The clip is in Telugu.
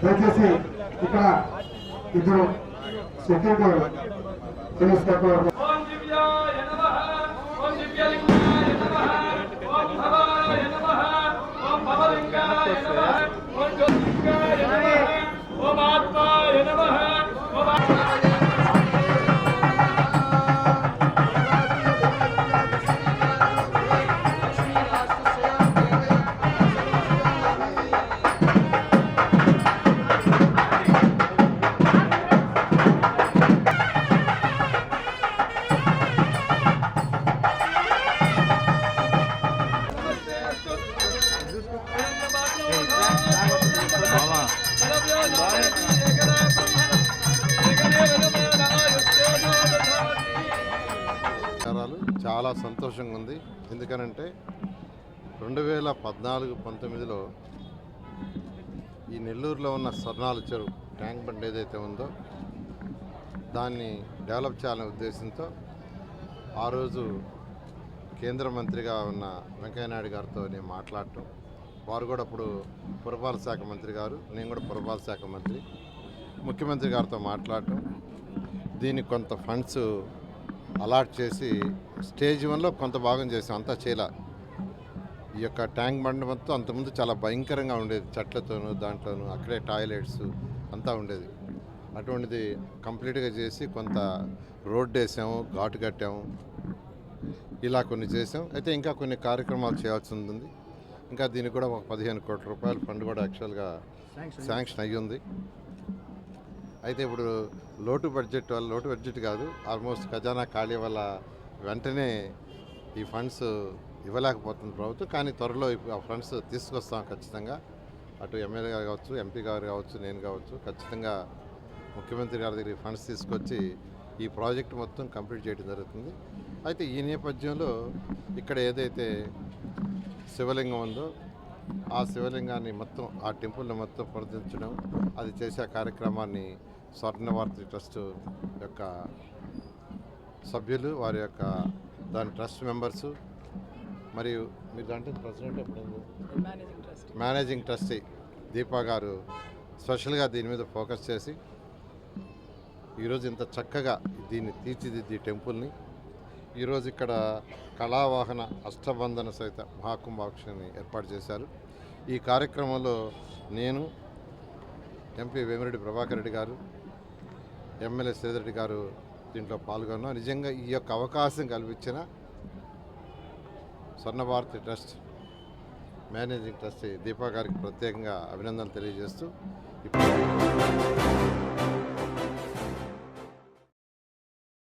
దయచేసి ఇక్కడ ఇద్దరు సెక్రటరీ చాలా సంతోషంగా ఉంది. ఎందుకనంటే 2014-19లో ఈ నెల్లూరులో ఉన్న స్వర్ణాల చెరువు ట్యాంక్ బండ్ ఏదైతే ఉందో దాన్ని డెవలప్ చేయాలనే ఉద్దేశంతో ఆ రోజు కేంద్ర మంత్రిగా ఉన్న వెంకయ్యనాయుడు గారితో నేను మాట్లాడటం, వారు కూడా అప్పుడు పురపాలక శాఖ మంత్రి గారు, నేను కూడా పురపాలక శాఖ మంత్రి, ముఖ్యమంత్రి గారితో మాట్లాడటం, దీనికి కొంత ఫండ్స్ అలాట్ చేసి స్టేజ్ 1లో కొంత భాగం చేసాం, అంతా చేయాల. ఈ యొక్క ట్యాంక్ బండ్ మొత్తం అంతకుముందు చాలా భయంకరంగా ఉండేది, చెట్లతోనూ దాంట్లోనూ అక్కడే టాయిలెట్స్ అంతా ఉండేది. అటువంటిది కంప్లీట్గా చేసి కొంత రోడ్డు వేసాము, ఘాటు కట్టాము, ఇలా కొన్ని చేసాం. అయితే ఇంకా కొన్ని కార్యక్రమాలు చేయాల్సి ఉంటుంది. ఇంకా దీనికి కూడా ఒక 15 కోట్ల రూపాయల ఫండ్ కూడా యాక్చువల్గా శాంక్షన్ అయ్యి ఉంది. అయితే ఇప్పుడు లోటు బడ్జెట్ కాదు, ఆల్మోస్ట్ ఖజానా ఖాళీ వల్ల వెంటనే ఈ ఫండ్స్ ఇవ్వలేకపోతుంది ప్రభుత్వం. కానీ త్వరలో ఆ ఫండ్స్ తీసుకొస్తాం ఖచ్చితంగా. అటు ఎమ్మెల్యే గారు కావచ్చు, ఎంపీ గారు కావచ్చు, నేను కావచ్చు, ఖచ్చితంగా ముఖ్యమంత్రి గారి దగ్గర ఫండ్స్ తీసుకొచ్చి ఈ ప్రాజెక్ట్ మొత్తం కంప్లీట్ చేయడం జరుగుతుంది. అయితే ఈ నేపథ్యంలో ఇక్కడ ఏదైతే శివలింగం ఉందో ఆ శివలింగాన్ని మొత్తం, ఆ టెంపుల్ని మొత్తం పునరుద్ధరించడం, అది చేసే కార్యక్రమాన్ని స్వర్ణభారతి ట్రస్ట్ యొక్క సభ్యులు, వారి యొక్క దాని ట్రస్ట్ మెంబర్సు, మరియు మీరు దాంట్లో ప్రెసిడెంట్ మేనేజింగ్ ట్రస్టీ దీపా గారు స్పెషల్గా దీని మీద ఫోకస్ చేసి ఈరోజు ఇంత చక్కగా దీన్ని తీర్చిదిద్ది టెంపుల్ని ఈరోజు ఇక్కడ కళావాహన అష్టబంధన సహిత మహాకుంభాక్షని ఏర్పాటు చేశారు. ఈ కార్యక్రమంలో నేను, ఎంపీ వేమిరెడ్డి ప్రభాకర్ రెడ్డి గారు, ఎమ్మెల్యే శ్రీధర్ గారు దీంట్లో పాల్గొన్నాం. నిజంగా ఈ యొక్క అవకాశం కల్పించిన Swarnabharathi trust managing trustee Deepa గారికి ప్రత్యేకంగా అభినందనలు తెలియజేస్తూ